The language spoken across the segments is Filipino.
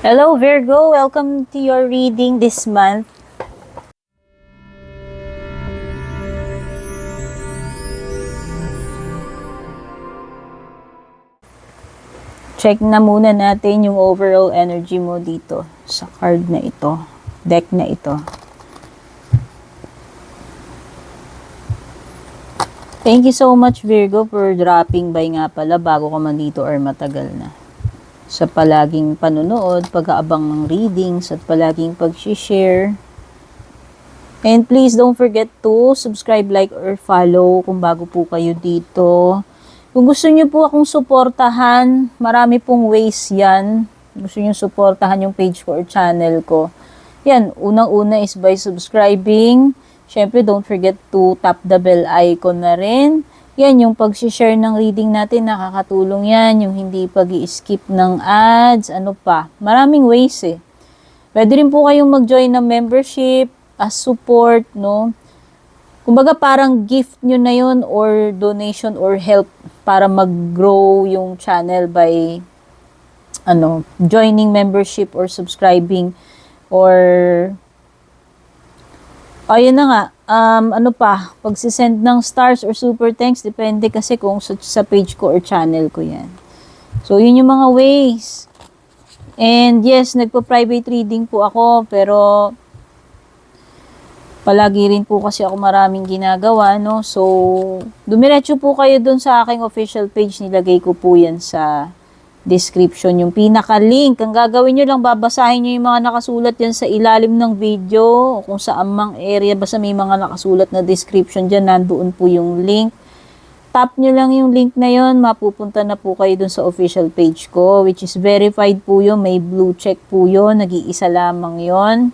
Hello Virgo, welcome to your reading this month. Check na muna natin yung overall energy mo dito sa card na ito, deck na ito. Thank you so much Virgo for dropping by nga pala bago ka man dito or matagal na. Sa palaging panonood, pag-aabang ng readings at palaging pag-share. And please don't forget to subscribe, like, or follow kung bago po kayo dito. Kung gusto niyo po akong suportahan, marami pong ways yan. Gusto niyo suportahan yung page ko or channel ko. Yan, unang-una is by subscribing. Syempre, don't forget to tap the bell icon na rin. Yan, yung pag-share ng reading natin, nakakatulong yan. Yung hindi pag-i-skip ng ads, ano pa. Maraming ways eh. Pwede rin po kayong mag-join ng membership as support, no? Kumbaga parang gift nyo na yun or donation or help para mag-grow yung channel by joining membership or subscribing or ayun na nga, pagsisend ng stars or super thanks, depende kasi kung sa page ko or channel ko yan. So, yun yung mga ways. And yes, nagpa-private reading po ako, pero palagi rin po kasi ako maraming ginagawa, no? So, dumiretso po kayo dun sa aking official page, nilagay ko po yan sa description, yung pinaka-link. Ang gagawin nyo lang, babasahin nyo yung mga nakasulat yan sa ilalim ng video, kung saan mang area, basta may mga nakasulat na description dyan, nandoon po yung link. Tap nyo lang yung link na yon, mapupunta na po kayo dun sa official page ko, which is verified po yun, may blue check po yun, nag-iisa lamang yon.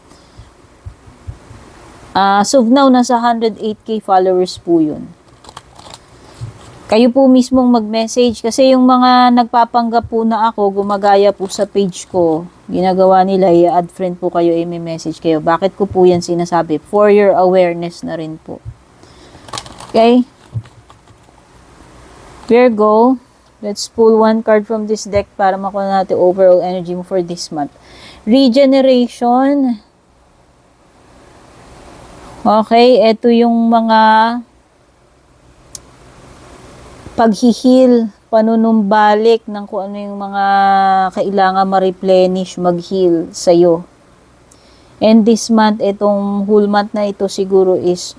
So now, nasa 108k followers po yun. Kayo po mismong mag-message kasi yung mga nagpapanggap po na ako, gumagaya po sa page ko, ginagawa nila, i-add friend po kayo, i-message kayo. Bakit ko po yan sinasabi? For your awareness na rin po. Okay? Virgo, let's pull one card from this deck para makuha natin overall energy mo for this month. Regeneration. Okay, ito yung mga paghihil, panunumbalik ng kung ano yung mga kailangan ma-replenish, mag-heal sa'yo. And this month, itong whole month na ito siguro is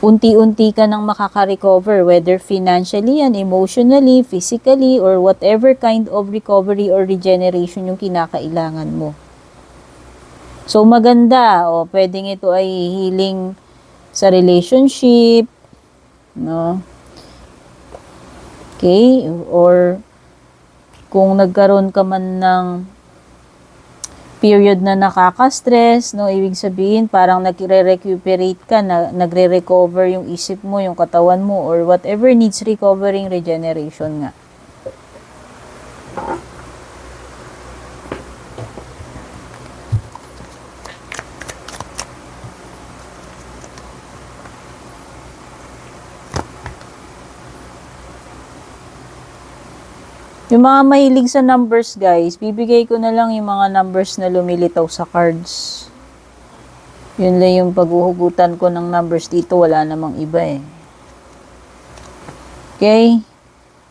unti-unti ka nang makaka-recover, whether financially and emotionally, physically, or whatever kind of recovery or regeneration yung kinakailangan mo. So, maganda. O, pwedeng ito ay healing sa relationship, no? Okay? Or kung nagkaroon ka man ng period na nakaka-stress, no? Ibig sabihin, parang nagre-recuperate ka, nagre-recover yung isip mo, yung katawan mo, or whatever needs recovering, regeneration nga. Yung mga mahilig sa numbers, guys, bibigay ko na lang yung mga numbers na lumilitaw sa cards. Yun lang yung paghuhugutan ko ng numbers dito. Wala namang iba eh. Okay?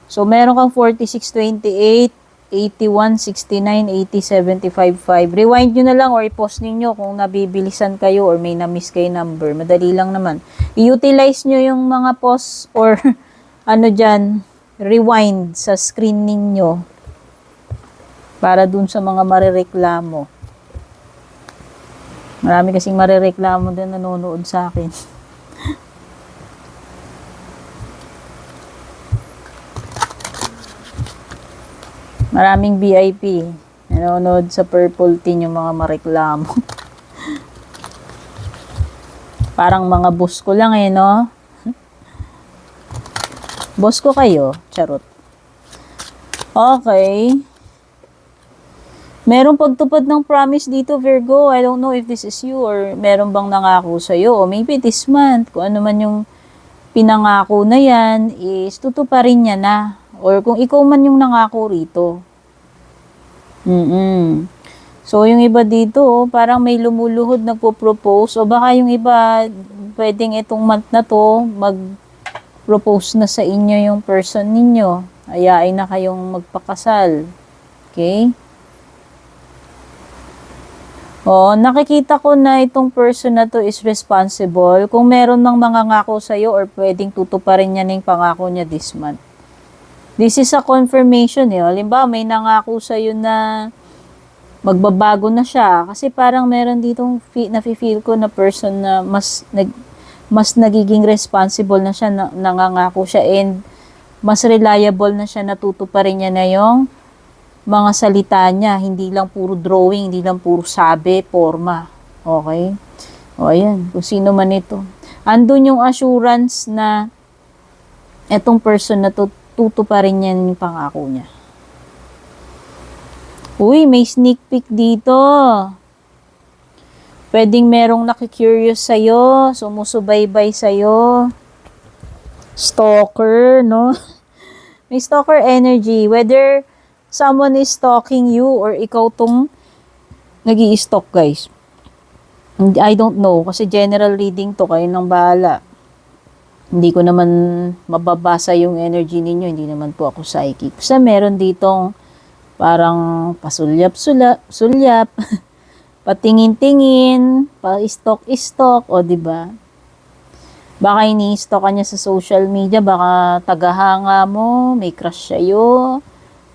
So, meron kang 46, 28, 81, 69, 80, 75, 5. Rewind nyo na lang or i-pause ninyo kung nabibilisan kayo or may na-miss kayo number. Madali lang naman. I-utilize nyo yung mga pause or rewind sa screen ninyo para dun sa mga marereklamo. Marami kasing marereklamo din nanonood sa akin. Maraming VIP nanonood sa Purple Tin yung mga mareklamo. Parang mga boss ko lang eh, no? Boss ko kayo, charot. Okay. Merong pagtupad ng promise dito, Virgo. I don't know if this is you or meron bang nangako sa'yo. O maybe this month, kung ano man yung pinangako na yan, is tutuparin niya na. Or kung ikaw man yung nangako rito. Mm. So, yung iba dito, parang may lumuluhod nagpo-propose. O baka yung iba, pwedeng itong month na to, mag-propose na sa inyo yung person ninyo. Ayain na kayong magpakasal. Okay? O, nakikita ko na itong person na to is responsible. Kung meron mang mangangako sa'yo or pwedeng tutuparin niya na yung pangako niya this month. This is a confirmation eh. Halimbawa, may nangako sa'yo na magbabago na siya. Kasi parang meron ditong nafe-feel ko na person na mas nagiging responsible na siya, nangangako siya and mas reliable na siya, natutuparin niya na yung mga salita niya. Hindi lang puro drawing, hindi lang puro sabi, forma. Okay? O ayan, kung sino man ito. Andun yung assurance na etong person na tutuparin niya yung pangako niya. Uy, may sneak peek dito. Pwedeng merong nakikurious sa'yo, sumusubaybay sa'yo. Stalker, no? May stalker energy. Whether someone is stalking you or ikaw tong nag-i-stalk, guys. I don't know. Kasi general reading to. Kayo nang bahala. Hindi ko naman mababasa yung energy ninyo. Hindi naman po ako psychic. Kasi meron ditong parang pasulyap, patingin-tingin, pa-stalk-stalk, o diba? Baka ini-stalk ka niya sa social media, baka tagahanga mo, may crush sa'yo,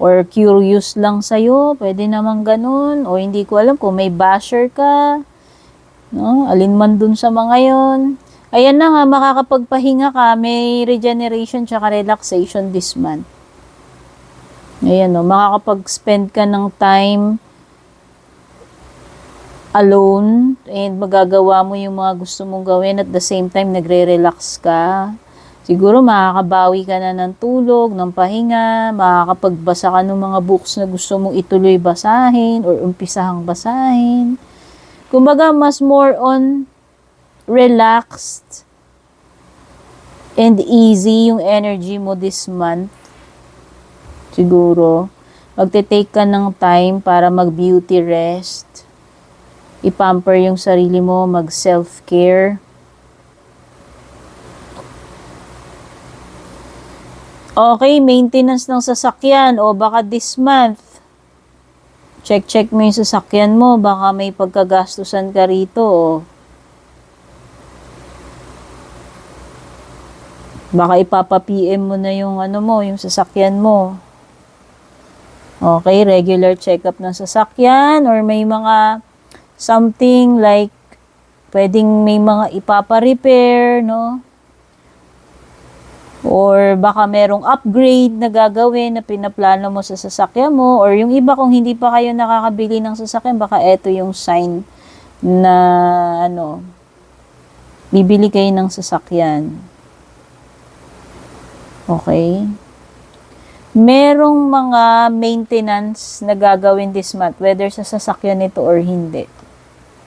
or curious lang sa'yo, pwede naman ganun, o hindi ko alam kung may basher ka, no? Alin man dun sa mga yon. Ayan na nga, makakapagpahinga ka, may regeneration tsaka relaxation this month. Ayan o, makakapag-spend ka ng time alone and magagawa mo yung mga gusto mong gawin at the same time nagre-relax ka. Siguro makakabawi ka na ng tulog, ng pahinga, makakapagbasa ka ng mga books na gusto mong ituloy basahin or umpisahang basahin. Kumbaga, mas more on relaxed and easy yung energy mo this month. Siguro, magte-take ka ng time para mag-beauty rest. I-pamper yung sarili mo, mag-self-care. Okay, maintenance ng sasakyan o baka this month. Check mo yung sasakyan mo, baka may pagkagastusan ka rito o baka ipapa-PM mo na yung yung sasakyan mo. Okay, regular check-up ng sasakyan or may mga something like pwedeng may mga ipapa-repair, no? Or baka merong upgrade na gagawin na pinaplano mo sa sasakyan mo or yung iba kung hindi pa kayo nakakabili ng sasakyan, baka eto yung sign na bibili kayo ng sasakyan. Okay? Merong mga maintenance na gagawin this month, whether sa sasakyan nito or hindi.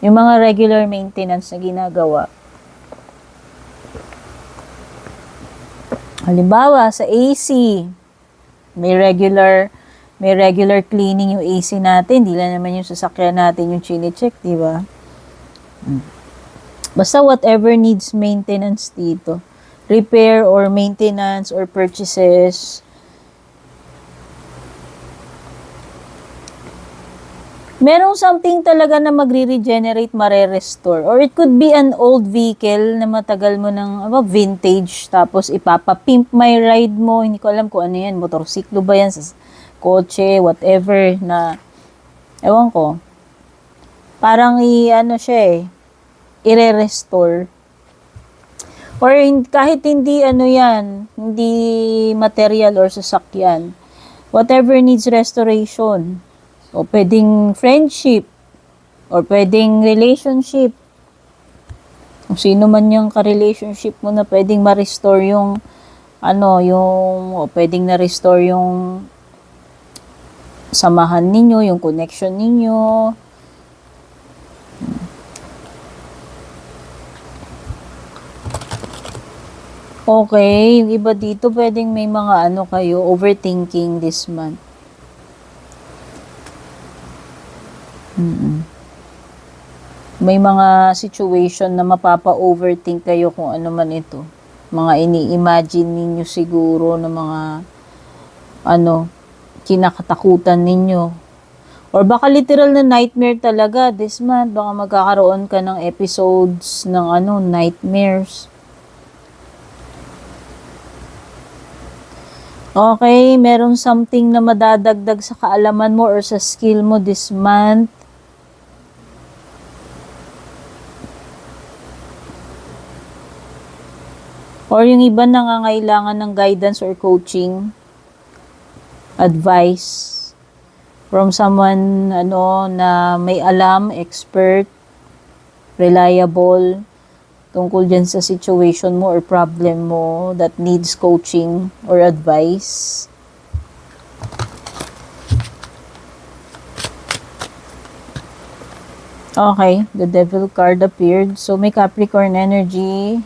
Yung mga regular maintenance na ginagawa. Halimbawa, sa AC, may regular cleaning yung AC natin. Hindi lang naman yung sasakyan natin yung chine-check, di ba? Basta whatever needs maintenance dito. Repair or maintenance or purchases. Merong something talaga na magre-regenerate, mare-restore. Or it could be an old vehicle na matagal mo ng vintage, tapos ipapa-pimp my ride mo. Hindi ko alam kung ano yan, motorsiklo ba yan, sa kotse, whatever na, ewan ko. Parang siya i-restore. Or kahit hindi yan, hindi material or sasakyan. Whatever needs restoration. O pwedeng friendship, or pwedeng relationship. Kung sino man yung ka-relationship mo na pwedeng ma-restore yung, o pwedeng na-restore yung samahan ninyo, yung connection ninyo. Okay, yung iba dito pwedeng may mga kayo, overthinking this month. May mga situation na mapapa-overthink kayo kung ano man ito. Mga ini-imagine ninyo siguro na mga kinakatakutan ninyo. Or baka literal na nightmare talaga this month. Baka magkakaroon ka ng episodes ng nightmares. Okay, meron something na madadagdag sa kaalaman mo or sa skill mo this month. Or yung iba nangangailangan ng guidance or coaching, advice from someone na may alam, expert, reliable tungkol dyan sa situation mo or problem mo that needs coaching or advice. Okay, the Devil card appeared. So may Capricorn energy,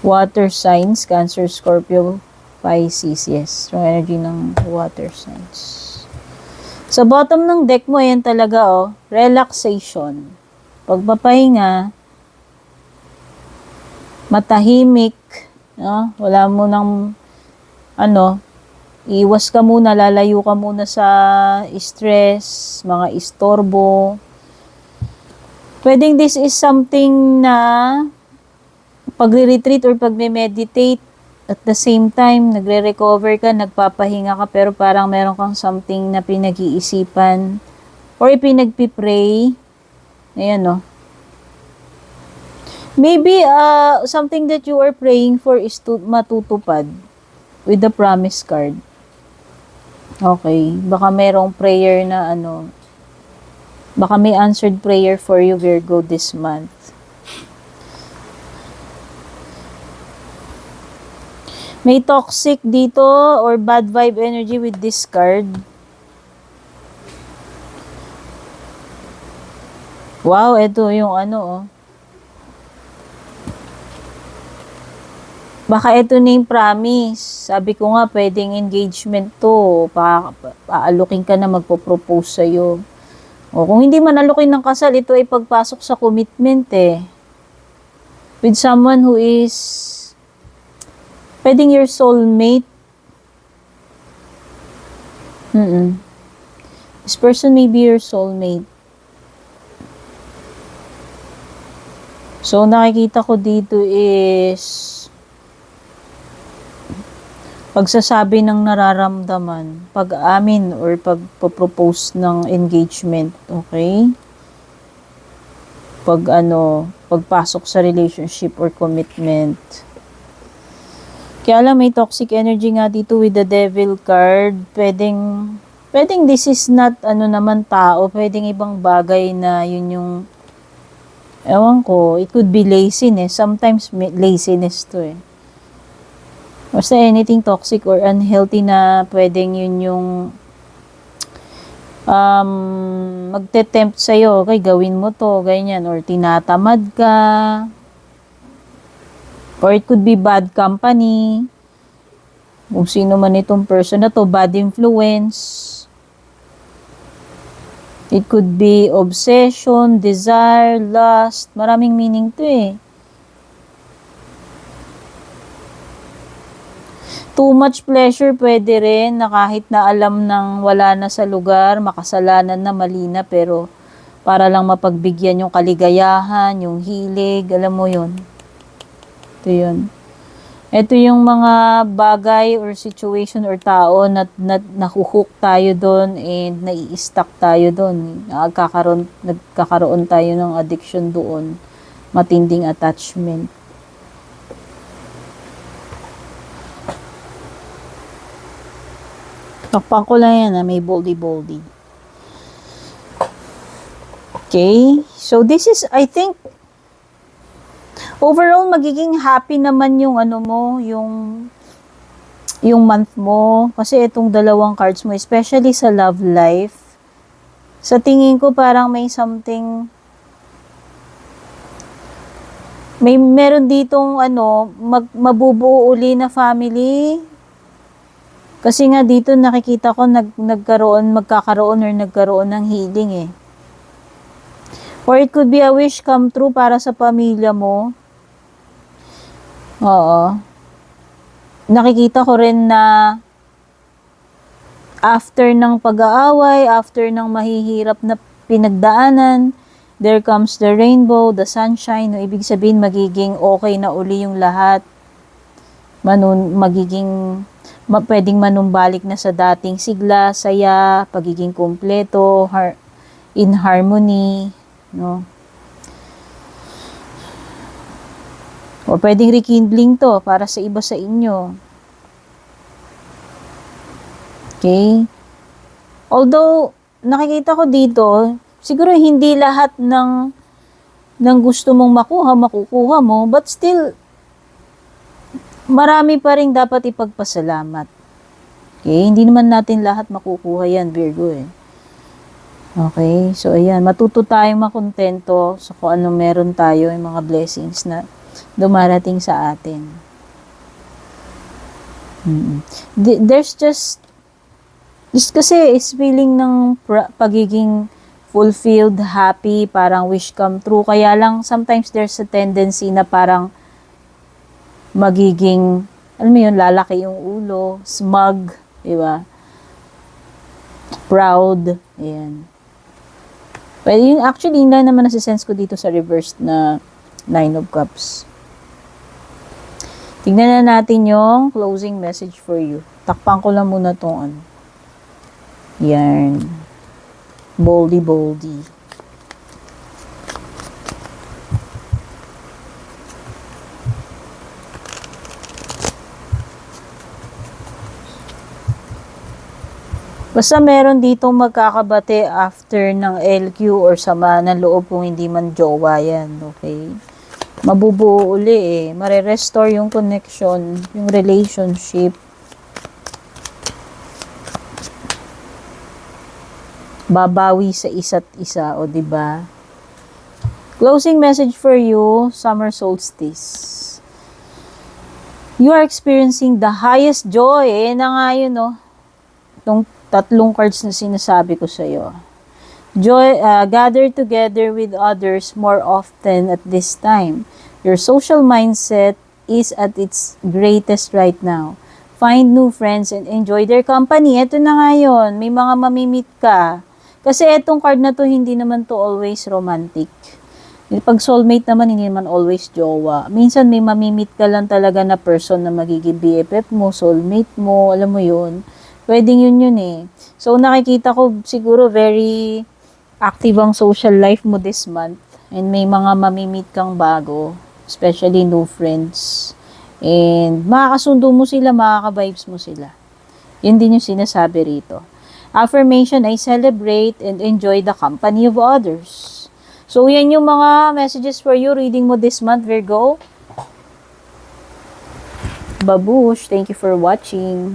water signs, Cancer, Scorpio, Pisces. Yes, yung energy ng water signs. Sa bottom ng deck mo, yan talaga, relaxation. Pagpapahinga, matahimik, wala mo nang, iwas ka muna, lalayo ka muna sa stress, mga istorbo. Pwedeng this is something na pagre-retreat or pagme-meditate, at the same time, nagre-recover ka, nagpapahinga ka, pero parang meron kang something na pinag-iisipan or ipinagpipray. Ayan, Maybe, something that you are praying for is to matutupad with the promise card. Okay. Baka merong prayer na baka may answered prayer for you, Virgo, this month. May toxic dito or bad vibe energy with this card. Wow, ito yung Baka ito na yung promise. Sabi ko nga, pwedeng engagement to. Paalukin ka na magpo-propose sa'yo. O kung hindi man alukin ng kasal, ito ay pagpasok sa commitment with someone who is pwedeng your soulmate. This person may be your soulmate. So, nakikita ko dito is pagsasabi ng nararamdaman, pag-amin or pagpo-propose ng engagement, okay? Pagpasok sa relationship or commitment. Kaya lang may toxic energy nga dito with the Devil card. Pwedeng this is not naman tao, pwedeng ibang bagay na yun yung ewan ko, it could be laziness. Sometimes laziness to Basta anything toxic or unhealthy na pwedeng yun yung magte-tempt sa'yo, okay, gawin mo to, ganyan, or tinatamad ka, or it could be bad company, kung sino man itong person na to, bad influence. It could be obsession, desire, lust, maraming meaning to Too much pleasure pwede rin na kahit na alam nang wala na sa lugar, makasalanan na, mali na, pero para lang mapagbigyan yung kaligayahan, yung hilig, alam mo yun. Ito yun. Ito yung mga bagay or situation or tao na nakuhook tayo doon and nai-stuck tayo doon. Nagkakaroon tayo ng addiction doon. Matinding attachment. Takpan ko lang yan may boldy-boldy. Okay? So, this is, I think, overall, magiging happy naman yung yung month mo. Kasi itong dalawang cards mo, especially sa love life, sa tingin ko parang may something, meron ditong mabubuo uli na family. Kasi nga dito nakikita ko magkakaroon ng healing eh. Or it could be a wish come true para sa pamilya mo. Oo. Nakikita ko rin na after ng pag-aaway, after ng mahihirap na pinagdaanan, there comes the rainbow, the sunshine. No, ibig sabihin, magiging okay na uli yung lahat. Pwedeng manumbalik na sa dating sigla, saya, pagiging kumpleto, in harmony, no? O pwedeng rekindling to para sa iba sa inyo. Okay? Although, nakikita ko dito, siguro hindi lahat ng gusto mong makukuha mo, but still, marami pa rin dapat ipagpasalamat. Okay? Hindi naman natin lahat makukuha yan, Virgo eh. Okay? So, ayan. Matuto tayong makontento sa kung ano meron tayo, yung mga blessings na dumarating sa atin. There's just kasi is feeling ng pagiging fulfilled, happy, parang wish come true. Kaya lang, sometimes there's a tendency na parang magiging, alam mo yun, lalaki yung ulo, smug, diba? Proud, ayan. Pero yung actually, hindi naman nasisense ko dito sa reversed na Nine of Cups. Tignan na natin yung closing message for you. Takpan ko lang muna tong ano. Yan. Boldy. Basta meron ditong magkakabate after ng LQ or sama ng loob kung hindi man jowa yan, okay? Mabubuo uli eh. Mare-restore yung connection, yung relationship. Babawi sa isa't isa, o diba? Closing message for you, summer solstice. You are experiencing the highest joy. Na nga yun, no? Itong tatlong cards na sinasabi ko sa'yo. Joy, gather together with others more often at this time. Your social mindset is at its greatest right now. Find new friends and enjoy their company. Ito na nga yun. May mga mamimit ka. Kasi itong card na to, hindi naman to always romantic. Pag soulmate naman, hindi naman always jowa. Minsan may mamimit ka lang talaga na person na magiging BFF mo, soulmate mo, alam mo yun. Pwedeng yun eh. So, nakikita ko siguro very active ang social life mo this month. And may mga mamimit kang bago. Especially new friends. And makakasundo mo sila, makaka-vibes mo sila. Yun din yung sinasabi rito. Affirmation, I celebrate and enjoy the company of others. So, yan yung mga messages for you. Reading mo this month, Virgo. Babush, thank you for watching.